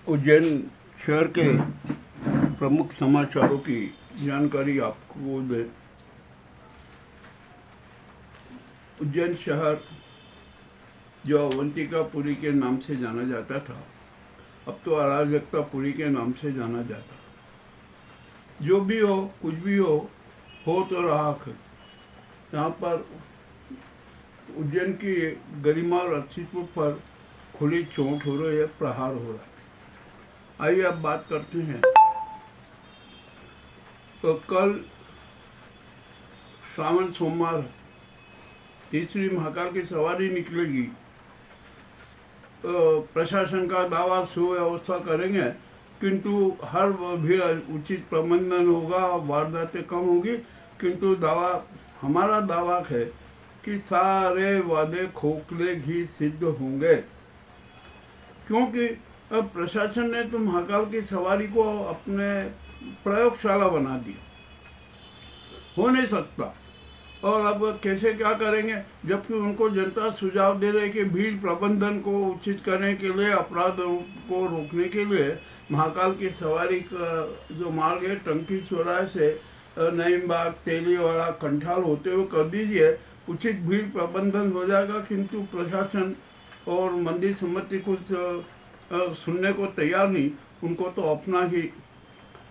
उज्जैन शहर के प्रमुख समाचारों की जानकारी आपको दें। उज्जैन शहर जो अवंतिकापुरी के नाम से जाना जाता था, अब तो अराजकतापुरी के नाम से जाना जाता। जो भी हो, कुछ भी हो तो रहा है। यहाँ पर उज्जैन की गरिमा और अस्तित्व पर खुली चोट हो रही है, प्रहार हो रहा है। आइए अब बात करते हैं। तो कल श्रावण सोमवार, तीसरी महाकाल की सवारी निकलेगी। तो प्रशासन का दावा सुव्यवस्था करेंगे, किंतु हर भी उचित प्रबंधन होगा, वारदातें कम होगी। किंतु हमारा दावा है कि सारे वादे खोखले ही सिद्ध होंगे, क्योंकि अब प्रशासन ने तो महाकाल की सवारी को अपने प्रयोगशाला बना दिया। हो नहीं सकता। और अब कैसे क्या करेंगे, जबकि उनको जनता सुझाव दे रही है कि भीड़ प्रबंधन को उचित करने के लिए, अपराधों को रोकने के लिए महाकाल की सवारी का जो मार्ग है टंकी चौराहे से नईमबाग, तेलीवाड़ा, कंठाल होते हुए कर दीजिए, उचित भीड़ प्रबंधन हो जाएगा। किंतु प्रशासन और मंदिर समिति कुछ सुनने को तैयार नहीं। उनको तो अपना ही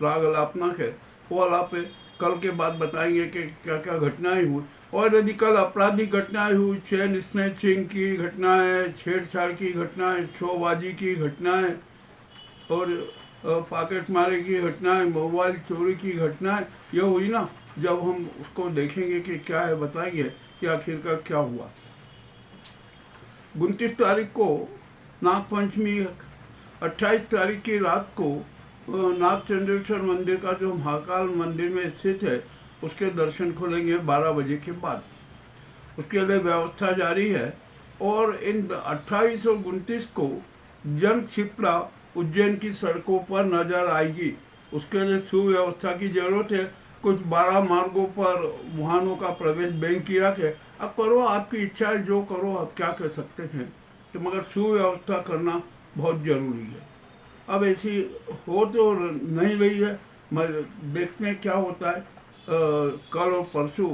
राग अलापना है, वो अलापे। कल के बाद बताएंगे कि क्या क्या घटनाएं हुई। और यदि कल आपराधिक घटनाएं हुई, चेन स्नैचिंग की घटनाएं, छेड़छाड़ की घटनाएं, शोबाजी की घटनाएं और पॉकेट मारे की घटनाएं, मोबाइल चोरी की घटनाएं, ये हुई ना, जब हम उसको देखेंगे कि क्या है, बताएंगे कि आखिरकार क्या हुआ। 29 तारीख को नागपंचमी, 28 तारीख की रात को नागचंद्रेश्वर मंदिर का जो महाकाल मंदिर में स्थित है, उसके दर्शन खुलेंगे 12 बजे के बाद। उसके लिए व्यवस्था जारी है। और इन 28 और 29 को जन क्षिप्रा उज्जैन की सड़कों पर नजर आएगी। उसके लिए सुव्यवस्था की जरूरत है। कुछ 12 मार्गों पर वाहनों का प्रवेश बैन किया है। अब करो, आपकी इच्छा है, जो करो, आप क्या कर सकते हैं। तो मगर सुव्यवस्था करना बहुत जरूरी है। अब ऐसी हो तो नहीं रही है, देखते हैं क्या होता है। कल और परसों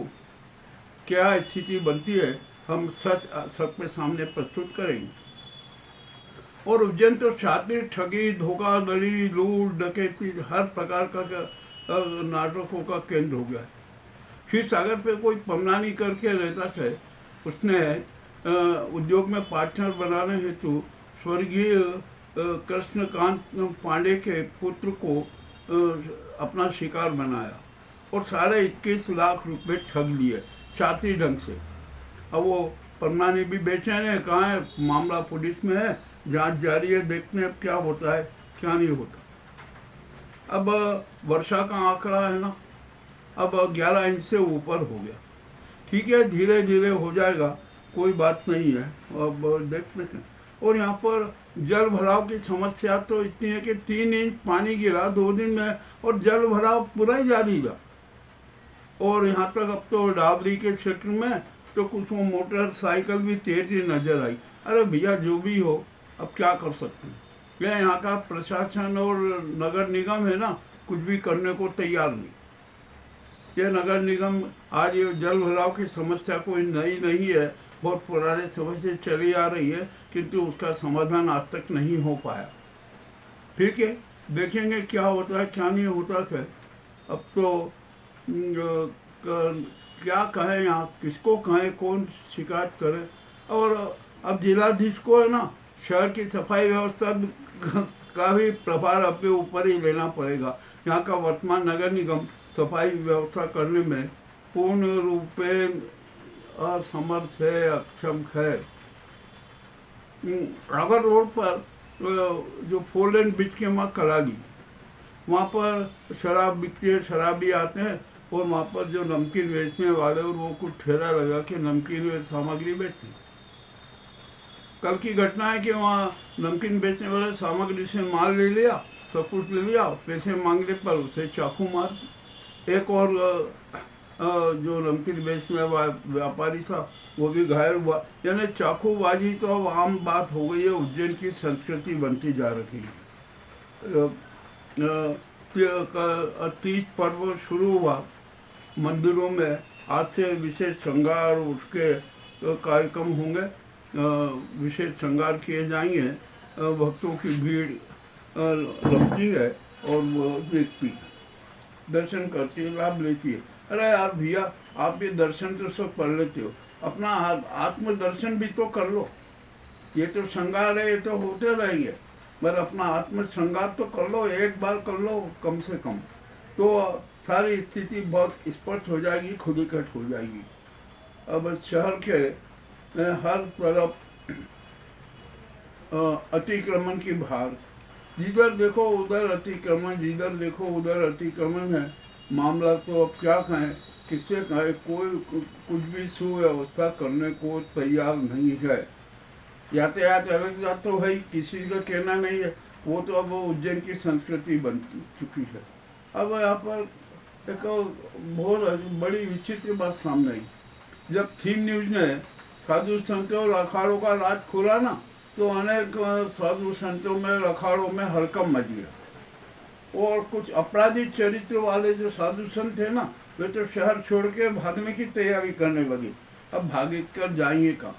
क्या स्थिति बनती है, हम सच सबके सामने प्रस्तुत करेंगे। और उज्जैन तो शातिर, ठगी, धोखाधड़ी, लूट, डकैती, हर प्रकार का नाटकों का केंद्र हो गया है। फिर सागर पे कोई पमनानी करके रहता है, उसने उद्योग में पार्टनर बनाने हेतु स्वर्गीय कृष्णकांत पांडे के पुत्र को अपना शिकार बनाया और 21.5 लाख रुपए ठग लिए शातिर ढंग से। अब वो पन्नानी भी बेचैन है, कहाँ है, मामला पुलिस में है, जांच जारी है, देखते हैं अब क्या होता है क्या नहीं होता। अब वर्षा का आंकड़ा है ना, अब 11 इंच से ऊपर हो गया। ठीक है, धीरे धीरे हो जाएगा, कोई बात नहीं है, अब देखते हैं। और यहाँ पर जल भराव की समस्या तो इतनी है कि 3 इंच पानी गिरा 2 दिन में, और जल भराव पूरा ही जारी रहा। और यहाँ तक अब तो डाबरी के क्षेत्र में तो कुछ वो मोटरसाइकिल भी तेजी नजर आई। अरे भैया, जो भी हो, अब क्या कर सकते हैं। यह यहाँ का प्रशासन और नगर निगम है ना, कुछ भी करने को तैयार नहीं। यह नगर निगम आज ये जल भराव की समस्या कोई नई नहीं है, बहुत पुराने समय से चली आ रही है, किंतु उसका समाधान आज तक नहीं हो पाया। ठीक है, देखेंगे क्या होता है क्या नहीं होता है। अब तो क्या कहें, यहाँ किसको कहें, कौन शिकायत करे। और अब जिलाधीश को है ना, शहर की सफाई व्यवस्था का भी प्रभार अपने ऊपर ही लेना पड़ेगा। यहाँ का वर्तमान नगर निगम सफाई व्यवस्था करने में पूर्ण रूपे असमर्थ है, अक्षम है। आगर रोड पर जो 4 लेन ब्रिज के वहाँ कराली, वहाँ पर शराब बिकती है, शराबी आते हैं और वहाँ पर जो नमकीन बेचने वाले, और वो कुछ ठेला लगा के नमकीन व सामग्री बेचते हैं। कल की घटना है कि वहाँ नमकीन बेचने वाले सामग्री से माल ले लिया, सब कुछ ले लिया, पैसे मांगने पर उसे चाकू मार। एक और जो नमकीन बेचने वाला व्यापारी था, वो भी घायल हुआ। यानी चाकूबाजी तो अब आम बात हो गई है, उज्जैन की संस्कृति बनती जा रही है। तीज पर्व शुरू हुआ, मंदिरों में आज से विशेष श्रृंगार उसके कार्यक्रम होंगे, विशेष श्रृंगार किए जाएंगे, भक्तों की भीड़ लगती है और वो देखती है, दर्शन करती है, लाभ लेती है। अरे यार भैया, आप ये दर्शन तो सब कर लेते हो, अपना आत्म दर्शन भी तो कर लो। ये तो श्रृंगार है, ये तो होते रहेंगे, पर अपना आत्म श्रृंगार तो कर लो, एक बार कर लो कम से कम, तो सारी स्थिति बहुत स्पष्ट हो जाएगी, खुलीकट हो जाएगी। अब शहर के हर तरफ अतिक्रमण की भार, जिधर देखो उधर अतिक्रमण, जिधर देखो उधर अतिक्रमण है। मामला तो अब क्या कहें, किससे कहें, कोई कुछ भी सुव्यवस्था करने को तैयार नहीं है। यातायात व्यवस्था तो है, किसी का कहना नहीं है, वो तो अब उज्जैन की संस्कृति बन चुकी है। अब यहाँ पर एक बहुत बड़ी विचित्र बात सामने आई, जब थीम न्यूज ने साधु संतों और अखाड़ों का राज खोला ना, तो अनेक साधु संतों में अखाड़ों में हड़कंप मच गया, और कुछ अपराधिक चरित्र वाले जो साधु संत थे ना, वे तो शहर छोड़ के भागने की तैयारी करने लगे। अब भाग कर जाएंगे कहाँ?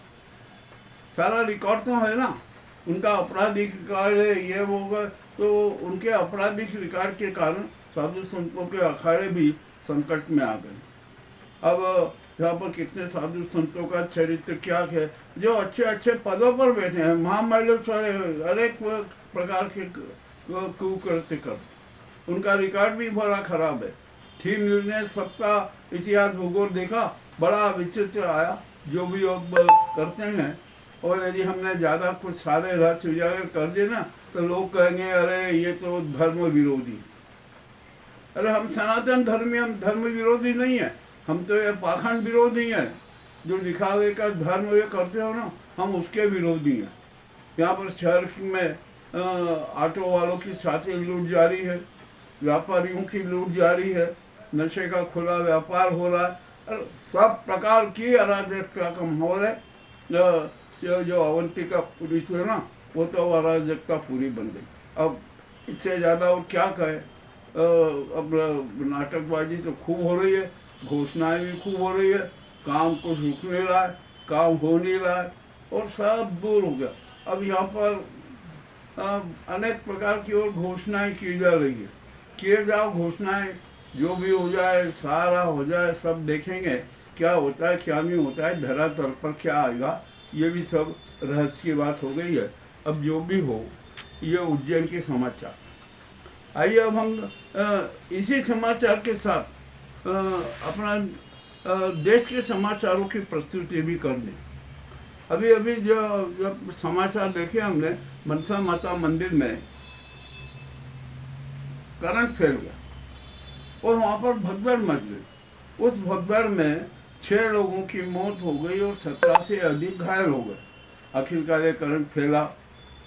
सारा रिकॉर्ड तो है ना, उनका आपराधिक रिकॉर्ड है, ये होगा, तो उनके आपराधिक रिकॉर्ड के कारण साधु संतों के अखाड़े भी संकट में आ गए। अब यहाँ पर कितने साधु संतों का चरित्र क्या है, जो अच्छे अच्छे पदों पर बैठे हैं, महामंडलेश्वर, अनेक प्रकार के कुकृत्य कर, उनका रिकॉर्ड भी बड़ा खराब है। थीम न्यूज ने सबका इतिहास भूगोल देखा, बड़ा विचित्र आया, जो भी अब करते हैं। और यदि हमने ज़्यादा कुछ सारे रहस्य उजागर कर दिए ना, तो लोग कहेंगे अरे ये तो धर्म विरोधी। अरे हम सनातन धर्मी, हम धर्म विरोधी नहीं है, हम तो ये पाखंड विरोधी हैं। जो दिखावे का धर्म ये करते हो ना, हम उसके विरोधी हैं। यहाँ पर शहर में ऑटो वालों की साथी लूट जारी है, व्यापारियों की लूट जारी है, नशे का खुला व्यापार हो रहा है, सब प्रकार की अराजकता का माहौल है। जो अवंतिका पुलिस है ना, वो तो अराजकता पूरी बन गई। अब इससे ज़्यादा और क्या कहे, अब नाटकबाजी तो खूब हो रही है, घोषणाएं भी खूब हो रही है, काम कुछ रुक नहीं रहा है, काम हो नहीं रहा है, और सब दूर हो गया। अब यहाँ पर अनेक प्रकार की और घोषणाएं की जा रही है, किए जाओ घोषणाएं, जो भी हो जाए, सारा हो जाए, सब देखेंगे क्या होता है क्या नहीं होता है, धरातल पर क्या आएगा, ये भी सब रहस्य की बात हो गई है। अब जो भी हो, ये उज्जैन के समाचार। आइए अब हम इसी समाचार के साथ अपना देश के समाचारों की प्रस्तुति भी कर दें। अभी अभी जो समाचार देखे हमने, मनसा माता मंदिर में करंट फैल गया और वहाँ पर भगदड़ मच गई। उस भगदड़ में 6 लोगों की मौत हो गई और 17 से अधिक घायल हो गए। आखिरकार ये करंट फैला,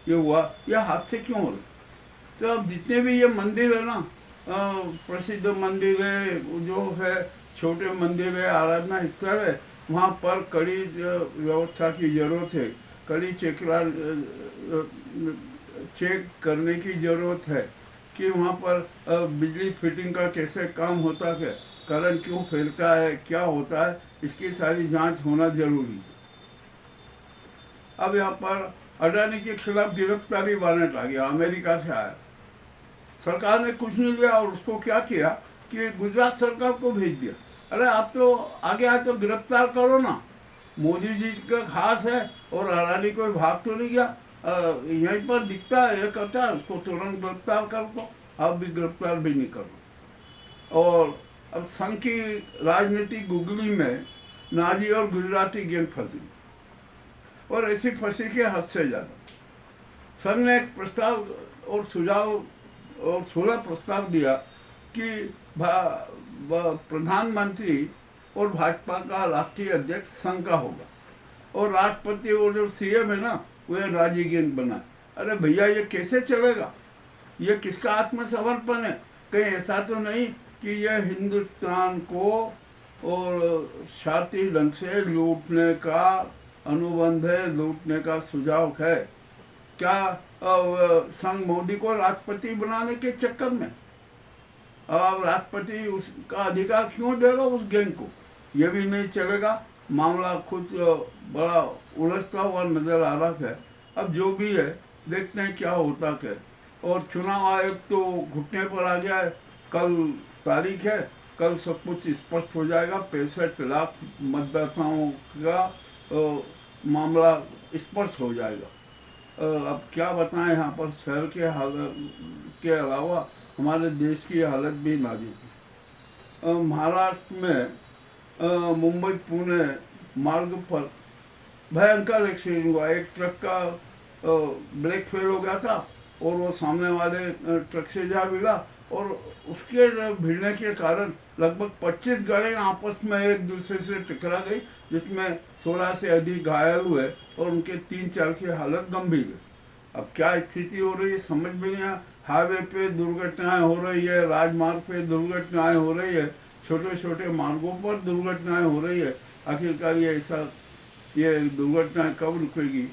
ये हुआ, यह हादसे क्यों हो रहे? तो अब जितने भी ये मंदिर है ना, प्रसिद्ध मंदिर है, जो है छोटे मंदिर है, आराधना स्थल है, वहाँ पर कड़ी व्यवस्था की जरूरत है, कड़ी चेक करने की ज़रूरत है कि वहाँ पर बिजली फिटिंग का कैसे काम होता है, करंट क्यों फैलता है, क्या होता है, इसकी सारी जांच होना जरूरी है। अब यहाँ पर अडानी के खिलाफ गिरफ्तारी वारंट आ गया, अमेरिका से आया। सरकार ने कुछ नहीं लिया और उसको क्या किया कि गुजरात सरकार को भेज दिया। अरे आप तो आगे आए तो गिरफ्तार करो ना, मोदी जी का खास है और अडानी कोई भाग तो नहीं गया, यहीं पर दिखता है, ये करता है, उसको तुरंत गिरफ्तार कर दो। आप भी गिरफ्तार भी नहीं करो। और अब संघ की राजनीतिक गुगली में नाजी और गुजराती गैंग फंसी, और ऐसी फंसी के हद से ज़्यादा। संघ ने एक प्रस्ताव और सुझाव और 16 प्रस्ताव दिया कि प्रधानमंत्री और भाजपा का राष्ट्रीय अध्यक्ष संघ का होगा, और राष्ट्रपति और जो सीएम है ना, वह राजी गैंग बना। अरे भैया, ये कैसे चलेगा? ये किसका आत्मसमर्पण है? कहीं ऐसा तो नहीं कि यह हिंदुस्तान को और शातिर ढंग से लूटने का अनुबंध है, लूटने का सुझाव है? क्या संघ मोदी को राष्ट्रपति बनाने के चक्कर में अब राष्ट्रपति उसका अधिकार क्यों दे रहा उस गैंग को, ये भी नहीं चलेगा। मामला खुद बड़ा उलझता हुआ नजर आ रहा है। अब जो भी है देखते हैं क्या होता है। और चुनाव आयोग तो घुटने पर आ गया है। कल तारीख है, कल सब कुछ स्पष्ट हो जाएगा। 65 लाख मतदाताओं का मामला स्पष्ट हो जाएगा। अब क्या बताएं, यहाँ पर शहर के हालत के अलावा हमारे देश की हालत भी नाजुक है। महाराष्ट्र में मुंबई पुणे मार्ग पर भयंकर एक्सीडेंट हुआ। एक ट्रक का ब्रेक फेल हो गया था और वो सामने वाले ट्रक से जा भिड़ा और उसके भिड़ने के कारण लगभग 25 गाड़ियाँ आपस में एक दूसरे से टकरा गई, जिसमें 16 से अधिक घायल हुए और उनके 3-4 की हालत गंभीर है। अब क्या स्थिति हो रही है समझ में नहीं आ। हाईवे पे दुर्घटनाएं हो रही है, राजमार्ग पे दुर्घटनाएं हो रही है, छोटे छोटे मार्गों पर दुर्घटनाएं हो रही है। आखिरकार ये दुर्घटनाएं कब रुकेगी?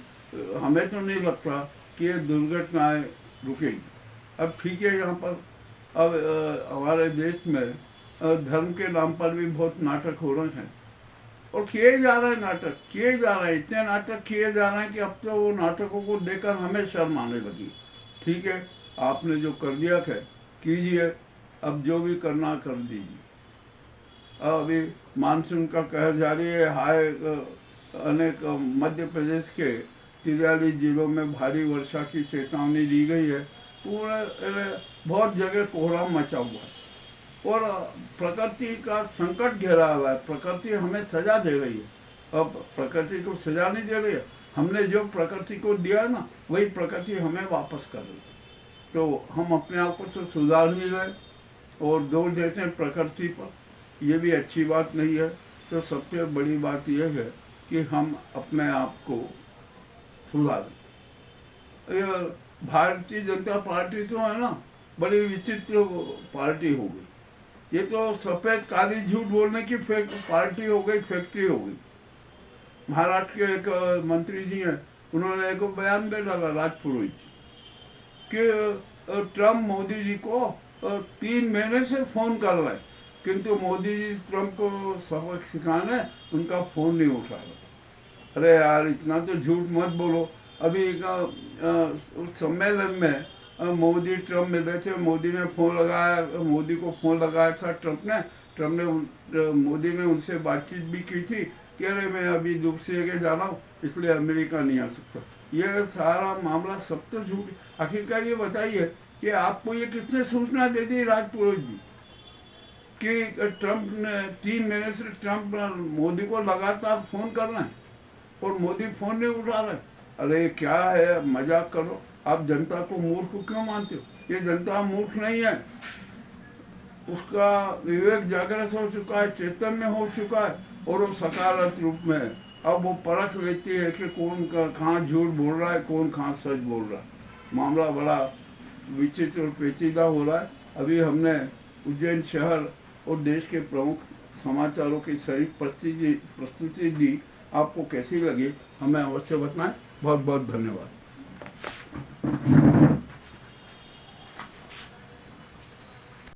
हमें तो नहीं लगता कि ये दुर्घटनाएं रुकेगी। अब ठीक है, यहाँ पर अब हमारे देश में धर्म के नाम पर भी बहुत नाटक हो रहे हैं और किए जा रहे हैं, नाटक किए जा रहे हैं, इतने नाटक किए जा रहे हैं कि अब तो वो नाटकों को देखकर हमें शर्म आने लगी। ठीक है, आपने जो कर दिया है कीजिए, अब जो भी करना कर दीजिए। अभी मानसून का कहर जारी है। अनेक मध्य प्रदेश के 43 जिलों में भारी वर्षा की चेतावनी दी गई है। पूरे बहुत जगह कोहरा मचा हुआ है और प्रकृति का संकट घेरा हुआ है। प्रकृति हमें सजा दे रही है। अब प्रकृति को सजा नहीं दे रही है, हमने जो प्रकृति को दिया ना वही प्रकृति हमें वापस कर रही है। तो हम अपने आप को तो सुधार नहीं रहे और दोष देते हैं प्रकृति पर, ये भी अच्छी बात नहीं है। तो सबसे बड़ी बात यह है कि हम अपने आप को सुधारें। भारतीय जनता पार्टी तो है ना, बड़ी विचित्र पार्टी हो गई। ये तो सफेद काली झूठ बोलने की पार्टी हो गई, फैक्ट्री हो गई। महाराष्ट्र के एक मंत्री जी हैं, उन्होंने एक बयान दे डाला राजपुरोहित कि ट्रम्प मोदी जी को 3 महीने से फोन कर रहे हैं, किंतु मोदी जी ट्रम्प को सबक सिखाने उनका फोन नहीं उठा रहे। अरे यार, इतना तो झूठ मत बोलो। अभी उस सम्मेलन में मोदी ट्रम्प मिले थे, मोदी ने फोन लगाया, मोदी को फोन लगाया था ट्रम्प ने मोदी ने उनसे बातचीत भी की थी कि अरे मैं अभी दूसरी जगह जा रहा हूँ इसलिए अमेरिका नहीं आ सकता। ये सारा मामला सब तो झूठ। आखिरकार ये बताइए कि आपको ये किसने सूचना दे दी राजपुरोहित जी कि ट्रम्प ने 3 महीने से ट्रम्प मोदी को लगातार फोन कर रहे हैं और मोदी फोन नहीं उठा रहे? अरे क्या है, मजाक करो। आप जनता को मूर्ख क्यों मानते हो? ये जनता मूर्ख नहीं है, उसका विवेक जागृत हो चुका है, चैतन्य हो चुका है और वो सकारात्मक रूप में है। अब वो परख लेती है कि कौन कहाँ झूठ बोल रहा है, कौन कहाँ सच बोल रहा है। मामला बड़ा विचित्र और पेचीदा हो रहा है। अभी हमने उज्जैन शहर और देश के प्रमुख समाचारों की सही प्रस्तुति दी। आपको कैसी लगी हमें अवश्य बताएं। बहुत बहुत धन्यवाद।